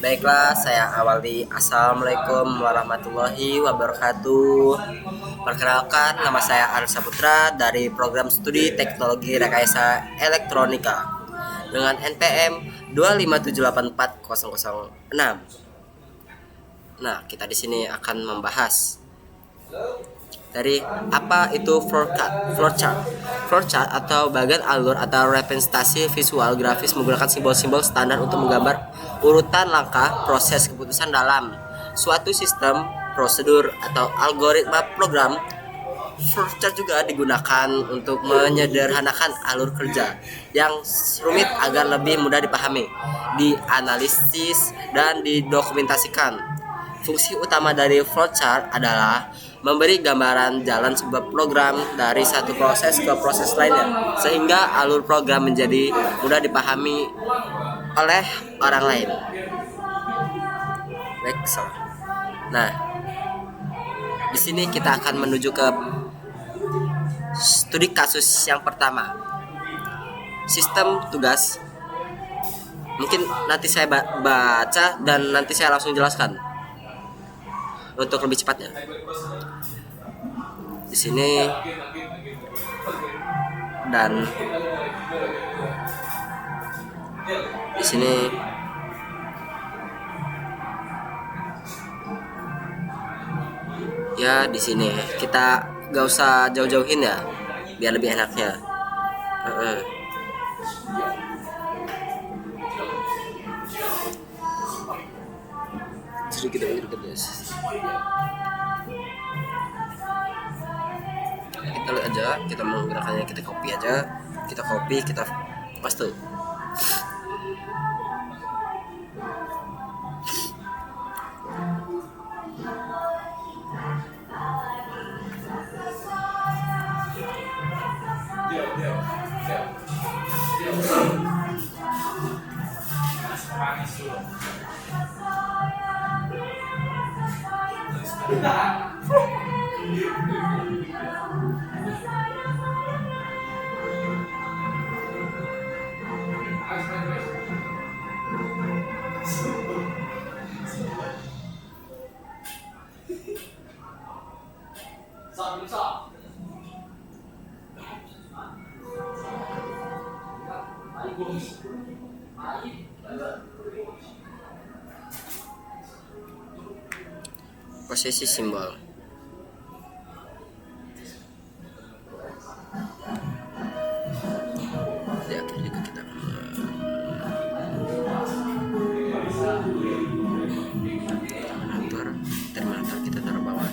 Baiklah, saya awali. Assalamualaikum warahmatullahi wabarakatuh. Perkenalkan, nama saya Arif Saputra dari program studi Teknologi Rekayasa Elektronika dengan NPM 257840006. Nah, kita di sini akan membahas dari apa itu flowchart. Flowchart atau bagian alur atau representasi visual grafis menggunakan simbol-simbol standar untuk menggambar urutan langkah proses keputusan dalam suatu sistem, prosedur atau algoritma program. Flowchart juga digunakan untuk menyederhanakan alur kerja yang rumit agar lebih mudah dipahami, dianalisis, dan didokumentasikan. Fungsi utama dari flowchart adalah memberi gambaran jalan sebuah program dari satu proses ke proses lainnya, sehingga alur program menjadi mudah dipahami oleh orang lain. Baik, nah, di sini kita akan menuju ke studi kasus yang pertama, sistem tugas. Mungkin nanti saya baca dan nanti saya langsung jelaskan untuk lebih cepatnya. Di sini dan di sini ya, di sini kita gak usah jauh-jauhin ya, biar lebih enaknya. Sedikit lebih dekat, guys. Kita lihat aja, kita menggunakannya, kita copy aja, kita paste. Posisi simbol. Di akhir juga kita terminator kita taruh bawah.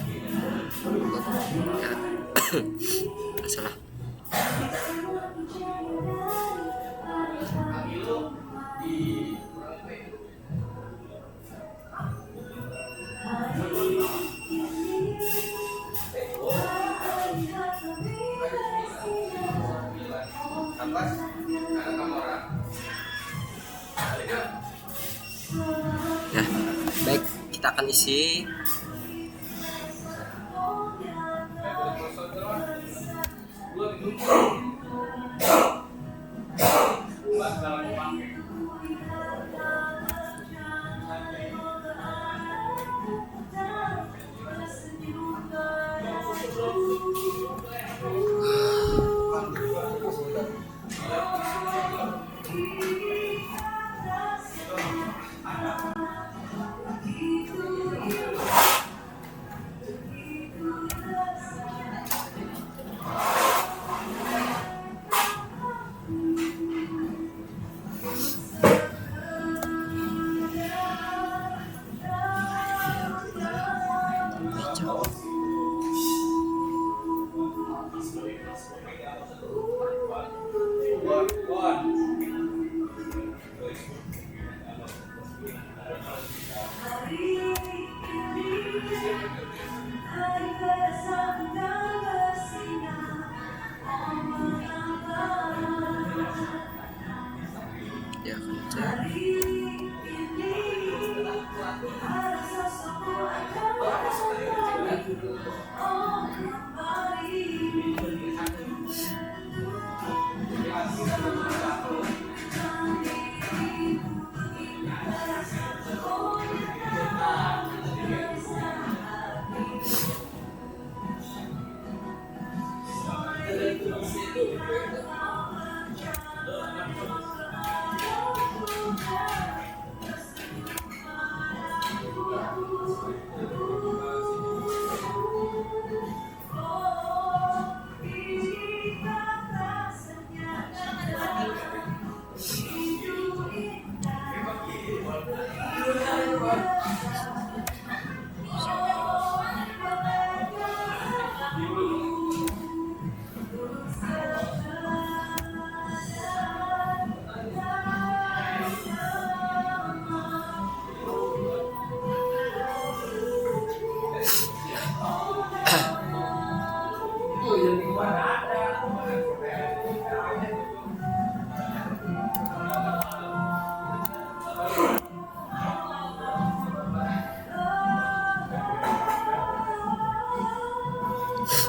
Ya. Salah. Ya, baik, kita akan isi.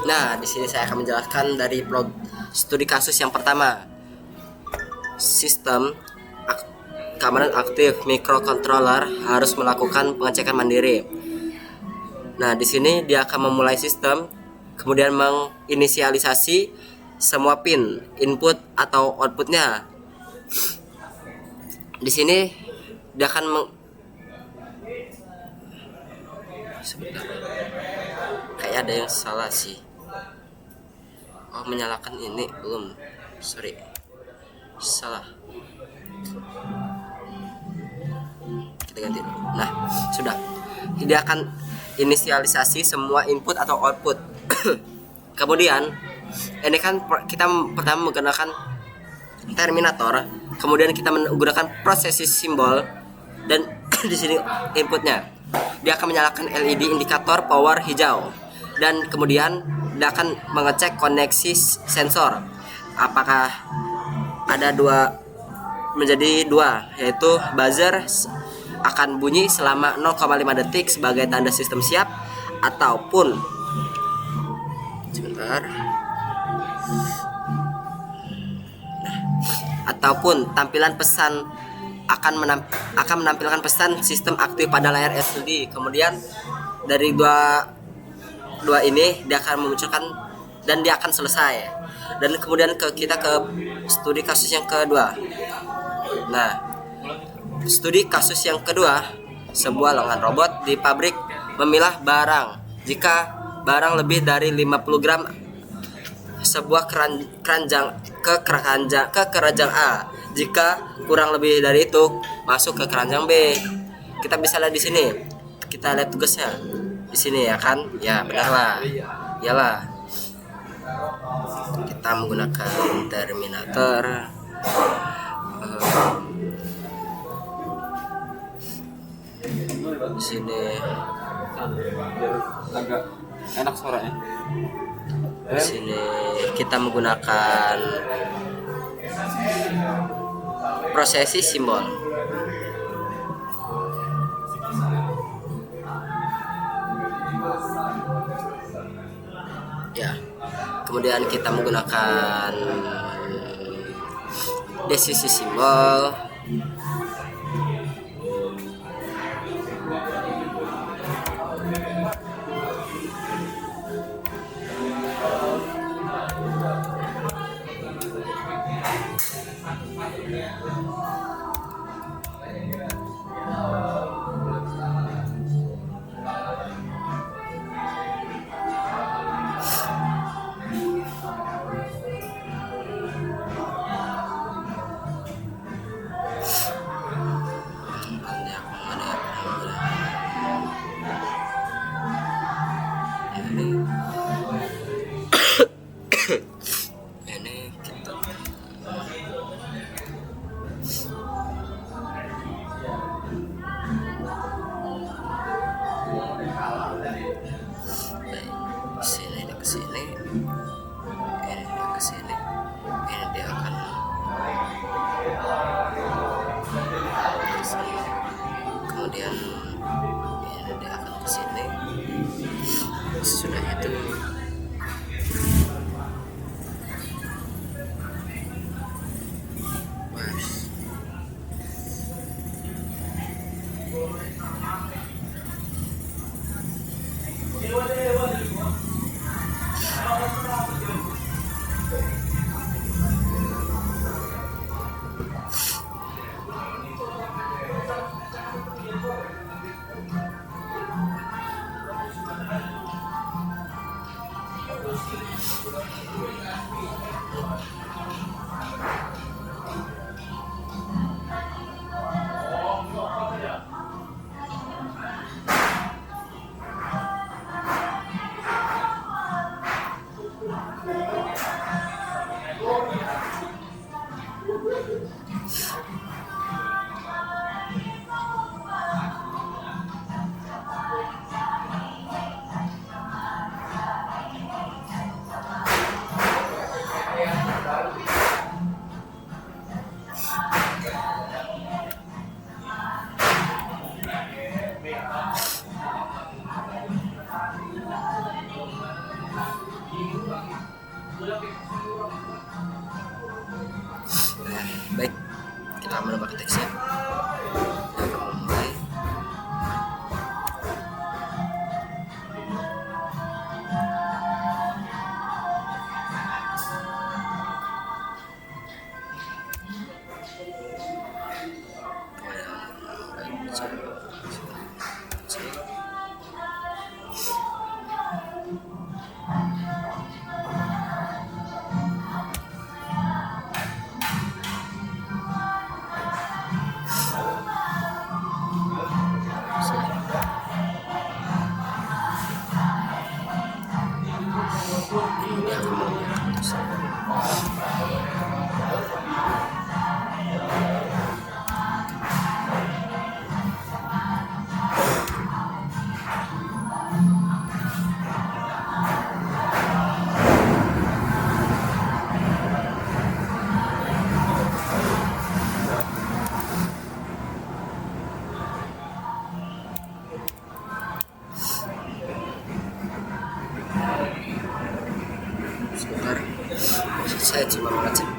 Nah, di sini saya akan menjelaskan dari studi kasus yang pertama. Sistem keamanan aktif microcontroller harus melakukan pengecekan mandiri. Nah, di sini dia akan memulai sistem, kemudian menginisialisasi semua pin input atau outputnya. Di sini dia akan sebentar. Kayak ada yang salah sih. Oh, menyalakan ini belum. Sorry. Salah. Kita ganti dulu. Nah, sudah. Dia akan inisialisasi semua input atau output. Kemudian ini kan kita pertama menggunakan terminator, kemudian kita menggunakan prosesi simbol, dan di sini inputnya. Dia akan menyalakan LED indikator power hijau, dan kemudian dia akan mengecek koneksi sensor apakah ada menjadi dua, yaitu buzzer akan bunyi selama 0,5 detik sebagai tanda sistem siap, ataupun ataupun tampilan pesan akan menampilkan pesan sistem aktif pada layar LCD. Kemudian dari dua ini dia akan memunculkan dan dia akan selesai. Dan kemudian kita ke studi kasus yang kedua. Nah, studi kasus yang kedua, sebuah lengan robot di pabrik memilah barang. Jika barang lebih dari 50 gram sebuah keranjang ke keranjang A. Jika kurang lebih dari itu masuk ke keranjang B. Kita bisa lihat di sini. Kita lihat tugasnya di sini, ya kan? Ya, benar lah. Iyalah. Kita menggunakan terminator. Di sini agak enak suaranya. Di sini kita menggunakan prosesi simbol. Ya. Kemudian kita menggunakan desisi simbol. Ini kita sini ke sini, ini ke sini, ini dia akan kesini. Kemudian ini dia akan ke sini. Sudah itu Sebentar, saya cuma mengecek.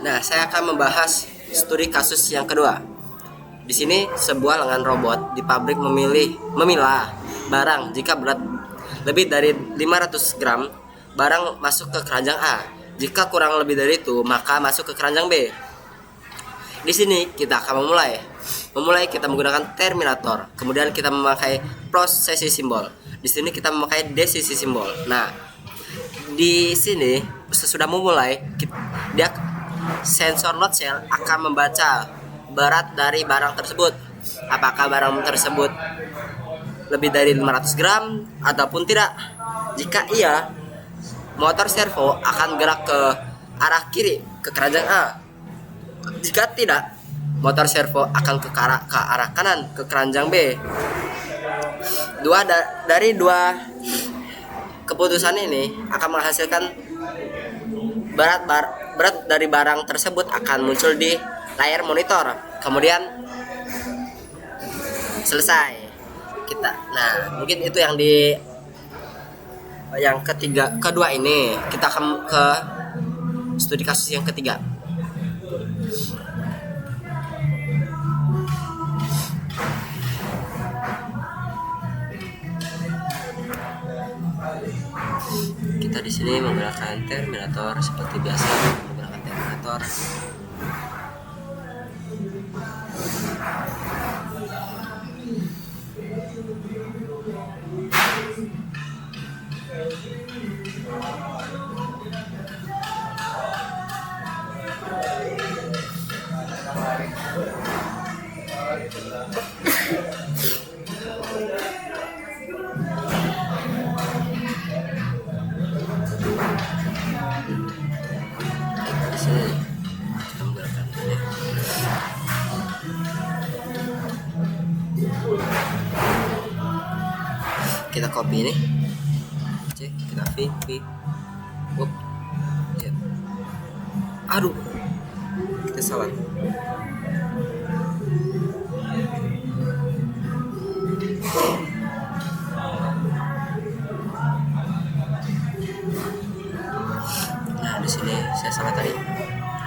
Nah, saya akan membahas studi kasus yang kedua. Di sini sebuah lengan robot di pabrik memilah barang jika berat lebih dari 500 gram, barang masuk ke keranjang A. Jika kurang lebih dari itu, maka masuk ke keranjang B. Di sini kita akan memulai kita menggunakan terminator. Kemudian kita memakai prosesi simbol. Di sini kita memakai desisi simbol. Nah, di sini sesudah memulai dia sensor load cell akan membaca berat dari barang tersebut. Apakah barang tersebut lebih dari 500 gram ataupun tidak. Jika iya, motor servo akan gerak ke arah kiri ke keranjang A. Jika tidak, motor servo akan ke arah kanan ke keranjang B. Dari dua keputusan ini akan menghasilkan berat dari barang tersebut akan muncul di layar monitor. Kemudian selesai kita. Nah, mungkin itu yang kedua ini. Kita akan ke studi kasus yang ketiga. Kita di sini menggunakan terminator seperti biasa, menggunakan terminator. Di sini kita menggunakan ini. Kita copy ini. Cek, kita V. Ya. Aduh, kita salah. Nah, di sini saya salah tadi.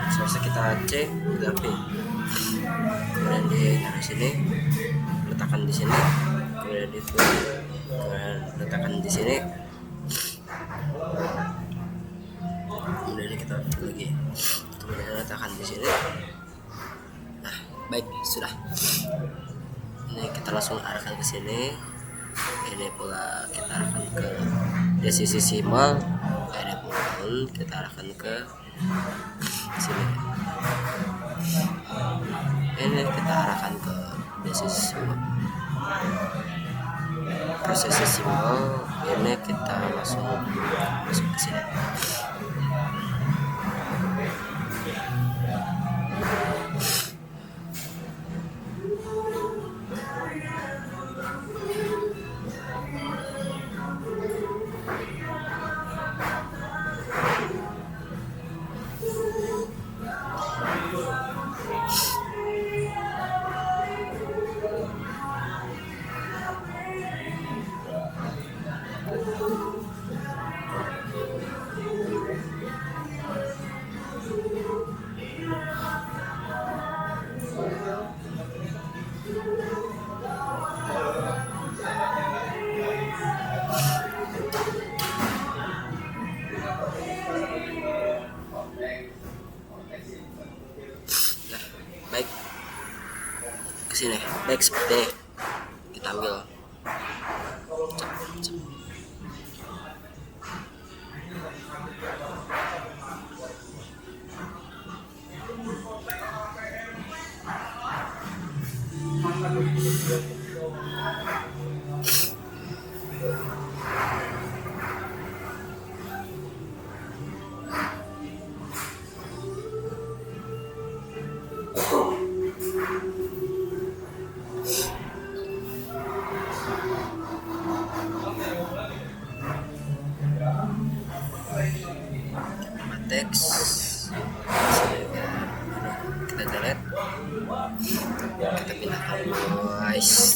Seharusnya kita C, kita V. Kemudian di sini letakkan di sini. Kemudian di V. Kemudian letakkan di sini. Kemudian kita lagi. Kemudian letakkan di sini. Nah, Baik, sudah. Ini kita langsung arahkan ke sini. Ini pula kita arahkan ke desisimal. Ini pun kita arahkan ke sini. Ini kita arahkan ke desisimal. Prosesisimal. Ini kita langsung masuk ke sini. Baik, ke sini. Baik, seperti ini. Kita ambil. Teks kita delete, kita pindahkan guys.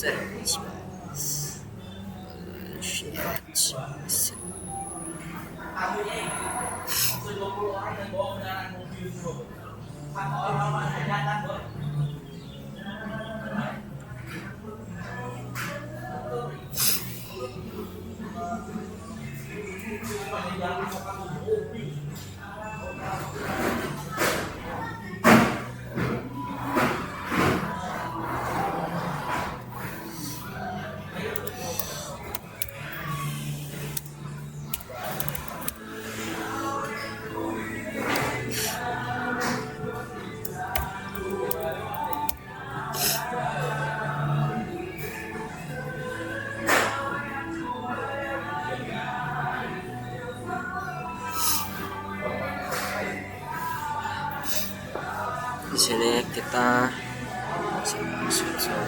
Di sini kita sudah di sini.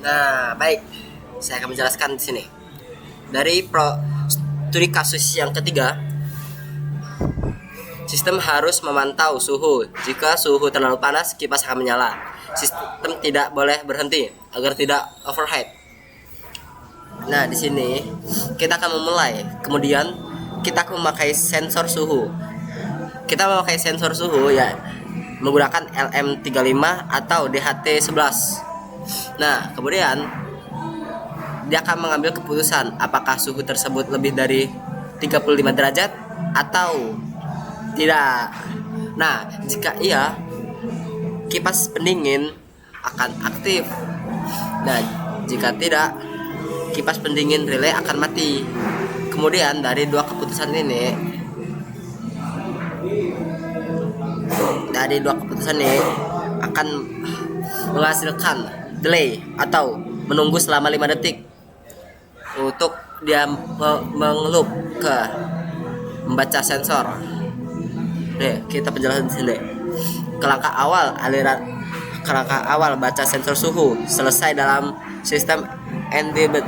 Nah, baik. Saya akan menjelaskan di sini. Dari studi kasus yang ketiga, sistem harus memantau suhu. Jika suhu terlalu panas, kipas akan menyala. Sistem tidak boleh berhenti agar tidak overheat. Nah, di sini kita akan memulai. Kemudian kita akan memakai sensor suhu. Kita memakai sensor suhu ya menggunakan LM35 atau DHT11. Nah, kemudian dia akan mengambil keputusan apakah suhu tersebut lebih dari 35 derajat atau tidak. Nah, jika iya, kipas pendingin akan aktif. Nah, jika tidak, kipas pendingin relay akan mati. Kemudian dari dua keputusan ini akan menghasilkan delay atau menunggu selama 5 detik untuk dia mengelup ke membaca sensor. Nih, kita penjelasan di sini. Kerangka awal baca sensor suhu selesai dalam sistem embedded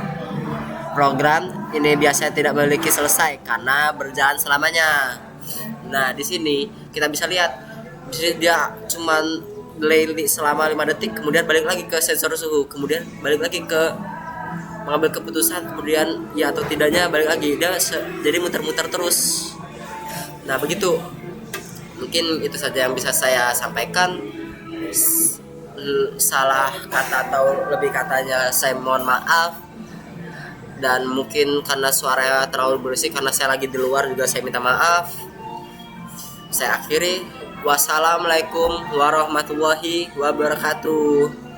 program ini biasanya tidak memiliki selesai karena berjalan selamanya. Nah, di sini kita bisa lihat di sini dia cuman delay selama 5 detik, kemudian balik lagi ke sensor suhu, kemudian balik lagi ke mengambil keputusan, kemudian ya atau tidaknya balik lagi. Dia jadi muter-muter terus. Nah, begitu. Mungkin itu saja yang bisa saya sampaikan. Salah kata atau lebih katanya saya mohon maaf. Dan mungkin karena suaranya terlalu berisik karena saya lagi di luar juga saya minta maaf. Saya akhiri. Wassalamualaikum warahmatullahi wabarakatuh.